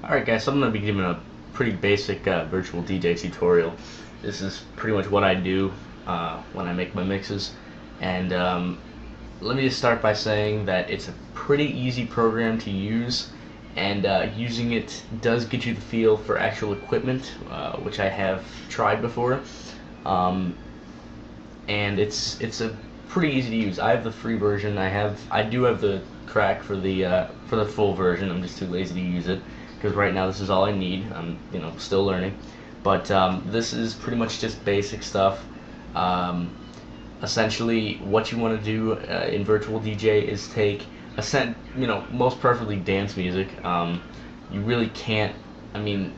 Alright guys, so I'm going to be giving a pretty basic virtual DJ tutorial. This is pretty much what I do when I make my mixes. And let me just start by saying that it's a pretty easy program to use, and using it does get you the feel for actual equipment, which I have tried before. And it's a pretty easy to use. I have the free version. I do have the crack for the full version. I'm just too lazy to use it because right now this is all I need. I'm still learning, but this is pretty much just basic stuff. Essentially, what you want to do in virtual DJ is take most preferably dance music. You really can't. I mean,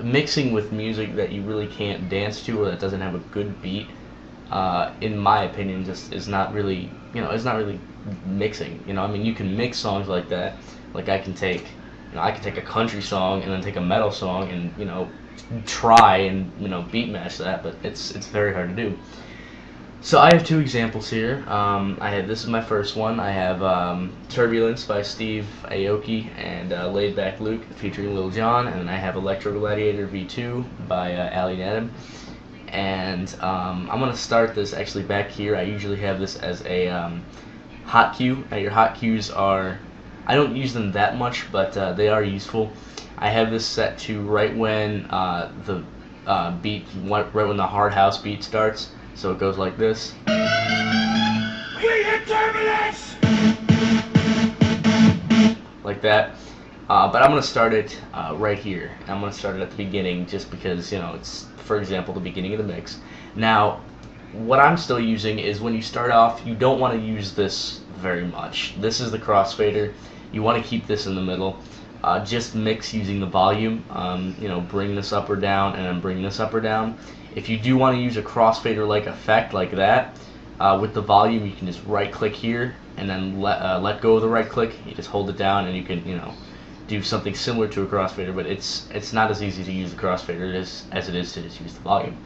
mixing with music that you really can't dance to or that doesn't have a good beat, in my opinion, just is not really, it's not really mixing. I mean, you can mix songs like that. Like I can take a country song and then take a metal song and try and beat match that, but it's very hard to do. So I have two examples here. This is my first one. I have Turbulence by Steve Aoki and Laidback Luke featuring Lil Jon, and then I have Electro Gladiator V2 by Nadem. And I'm gonna start this actually back here. I usually have this as a hot cue. Your hot cues are, I don't use them that much, but they are useful. I have this set to right when the beat, right when the hard house beat starts. So it goes like this. We hit Turbulence! Like that. But I'm going to start it right here. I'm going to start it at the beginning just because, it's, for example, the beginning of the mix. Now, what I'm still using is when you start off, you don't want to use this very much. This is the crossfader. You want to keep this in the middle. Just mix using the volume. Bring this up or down and then bring this up or down. If you do want to use a crossfader-like effect like that, with the volume, you can just right-click here and then let go of the right-click. You just hold it down and you can, do something similar to a crossfader, but it's not as easy to use the crossfader as it is to just use the volume.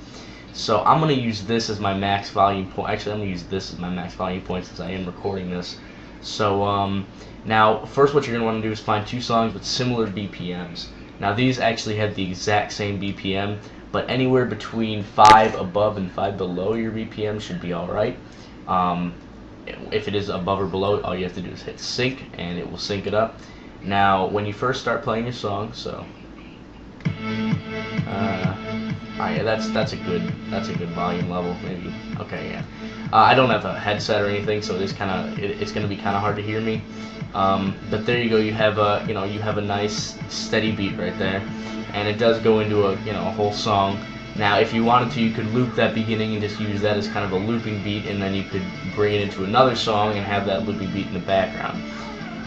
So I'm going to use this as my max volume point. Actually, I'm going to use this as my max volume point since I am recording this. So now, first what you're going to want to do is find two songs with similar BPMs. Now these actually have the exact same BPM, but anywhere between 5 above and 5 below your BPM should be alright. If it is above or below, all you have to do is hit sync and it will sync it up. Now when you first start playing your song, so yeah, that's a good volume level, maybe. Okay, yeah. I don't have a headset or anything, so it's gonna be kind of hard to hear me. But there you go. You have a nice steady beat right there, and it does go into a whole song. Now, if you wanted to, you could loop that beginning and just use that as kind of a looping beat, and then you could bring it into another song and have that looping beat in the background.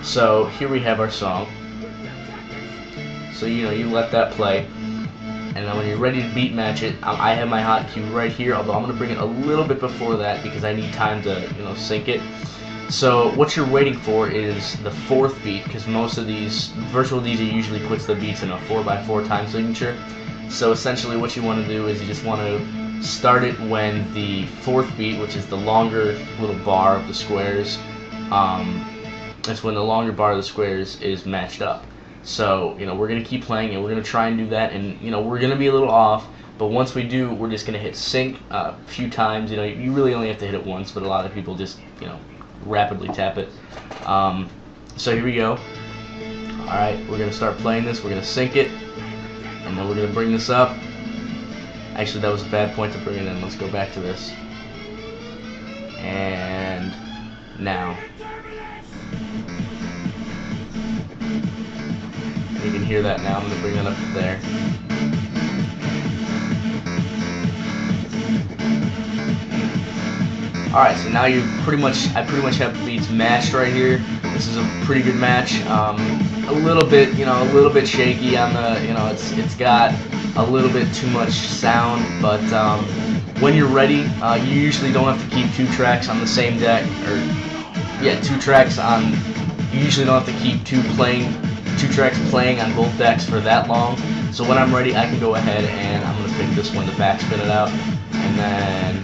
So here we have our song. So you let that play. And then when you're ready to beat match it, I have my hot cue right here, although I'm going to bring it a little bit before that because I need time to sync it. So what you're waiting for is the fourth beat, because most of these virtual DJ usually puts the beats in a 4x4 time signature. So essentially what you want to do is you just want to start it when the fourth beat, which is the longer little bar of the squares, that's when the longer bar of the squares is matched up. So, we're going to keep playing and we're going to try and do that, and, we're going to be a little off, but once we do, we're just going to hit sync a few times. You really only have to hit it once, but a lot of people just, rapidly tap it. So here we go. Alright, we're going to start playing this, we're going to sync it, and then we're going to bring this up. Actually, that was a bad point to bring it in. Let's go back to this. And now. You can hear that now. I'm going to bring that up to there. Alright, so now I pretty much have the beats matched right here. This is a pretty good match. A little bit shaky on the, it's got a little bit too much sound, but when you're ready, you usually don't have to keep two tracks on the same deck, you usually don't have to keep two tracks playing on both decks for that long. So when I'm ready, I can go ahead and I'm going to pick this one to backspin it out, and then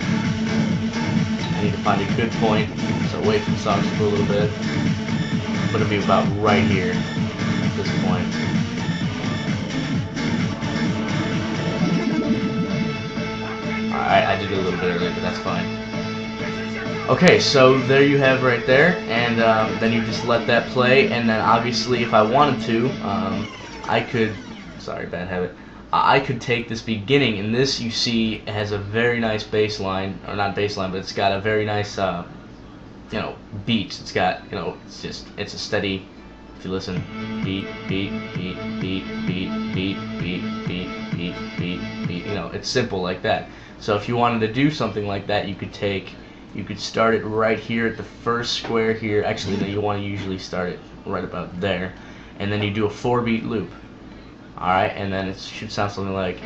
I need to find a good point, so wait for the song to go a little bit. I'm going to be about right here at this point. bit early, but that's fine. Okay, so there you have right there, and then you just let that play, and then obviously if I wanted to, I could, sorry, bad habit, I could take this beginning, and this you see has a very nice bass line, or not bass line, but it's got a very nice, you know, beat. It's got, you know, it's a steady, if you listen, beat, beat, beat, beat, beat, beat, beat, beat, beat, beat, beat, you know, it's simple like that. So if you wanted to do something like that, you could start it right here at the first square here. Actually, no, you want to usually start it right about there, and then you do a 4-beat loop. All right, and then it should sound something like.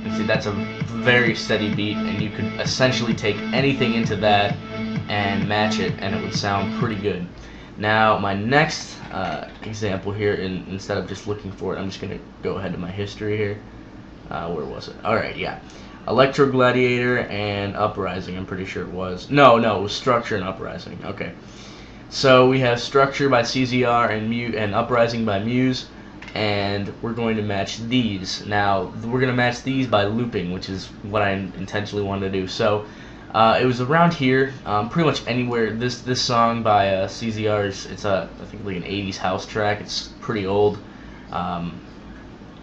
And see, that's a very steady beat, and you could essentially take anything into that and match it, and it would sound pretty good. Now, my next example here, instead of just looking for it, I'm just going to go ahead to my history here. Where was it? Alright, yeah. Electro, Gladiator, and Uprising, I'm pretty sure it was. No, it was Structure and Uprising. Okay. So we have Structure by CZR and Uprising by Muse, and we're going to match these. Now, we're going to match these by looping, which is what I intentionally wanted to do. So, it was around here, pretty much anywhere. This song by CZR it's I think like an 80s house track. It's pretty old.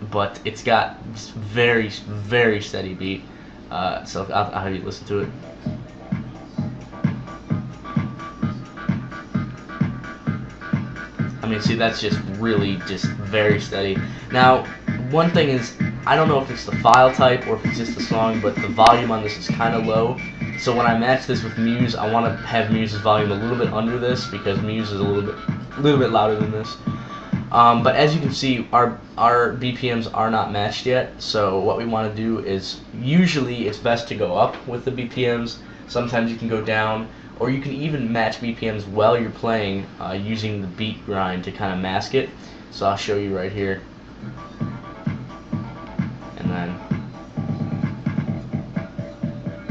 But it's got very, very steady beat. So I'll have you listen to it. I mean, see, that's just really just very steady. Now, one thing is, I don't know if it's the file type or if it's just the song, but the volume on this is kind of low. So when I match this with Muse, I want to have Muse's volume a little bit under this because Muse is a little bit louder than this. But as you can see, our BPMs are not matched yet, so what we want to do is, usually it's best to go up with the BPMs. Sometimes you can go down, or you can even match BPMs while you're playing using the beat grind to kind of mask it. So I'll show you right here. And then,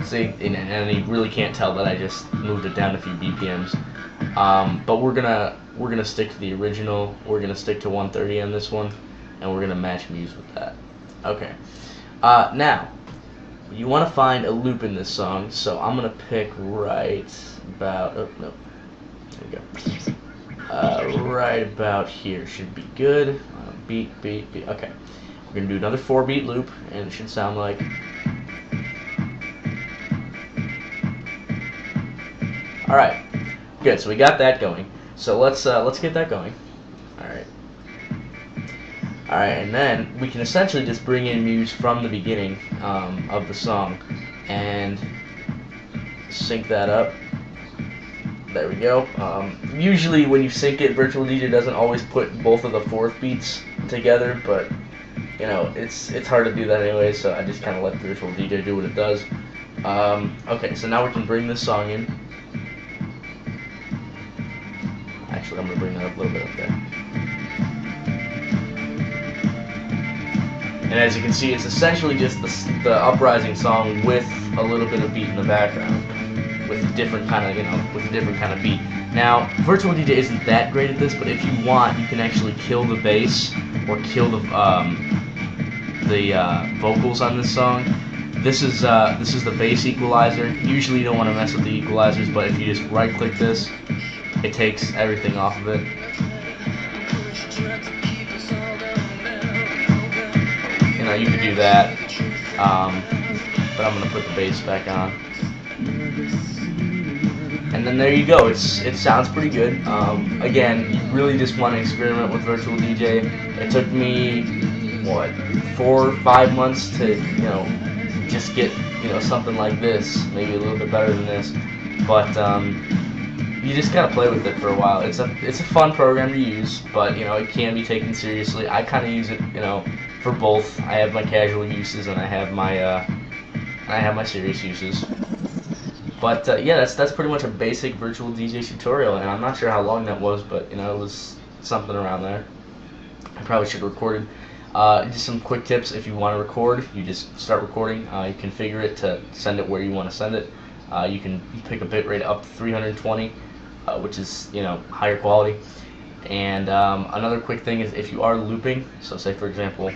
see, and you really can't tell that I just moved it down a few BPMs. But we're gonna stick to the original. We're gonna stick to 130 on this one, and we're gonna match Muse with that. Okay. Now, you want to find a loop in this song, so I'm gonna pick right about. Oh no, there we go. Right about here should be good. Beat, beat, beat. Okay. We're gonna do another 4-beat loop, and it should sound like. All right. Good. So we got that going. So let's get that going. Alright, and then we can essentially just bring in Muse from the beginning of the song and sync that up. There we go. Usually when you sync it, Virtual DJ doesn't always put both of the 4th beats together, but you know, it's hard to do that anyway, so I just kind of let Virtual DJ do what it does. Okay, so now we can bring this song in. Actually, I'm going to bring that up a little bit up there. And as you can see, it's essentially just the Uprising song with a little bit of beat in the background, with a different kind of, with a different kind of beat. Now, Virtual DJ isn't that great at this, but if you want, you can actually kill the bass or kill the vocals on this song. This is the bass equalizer. Usually, you don't want to mess with the equalizers, but if you just right-click this, it takes everything off of it. You know, you could do that, but I'm gonna put the bass back on. And then there you go. It sounds pretty good. Again, you really just want to experiment with Virtual DJ. It took me what 4 or 5 months to just get something like this, maybe a little bit better than this, but. You just gotta play with it for a while. It's a fun program to use, but it can be taken seriously. I kind of use it, for both. I have my casual uses and I have my serious uses. But yeah, that's pretty much a basic Virtual DJ tutorial, and I'm not sure how long that was, but it was something around there. I probably should have recorded. Just some quick tips: if you want to record, you just start recording. You configure it to send it where you want to send it. You can pick a bitrate up to 320. Which is higher quality. And another quick thing is if you are looping, so say for example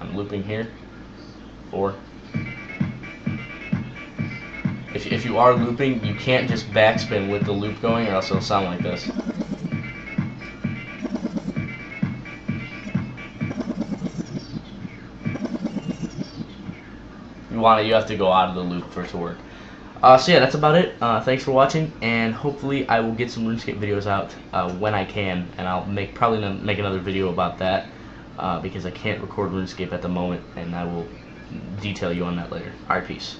I'm looping here. 4. If you are looping, you can't just backspin with the loop going, or else it'll sound like this. You have to go out of the loop for it to work. So yeah, that's about it. Thanks for watching, and hopefully I will get some RuneScape videos out when I can, and I'll probably make another video about that because I can't record RuneScape at the moment, and I will detail you on that later. Alright, peace.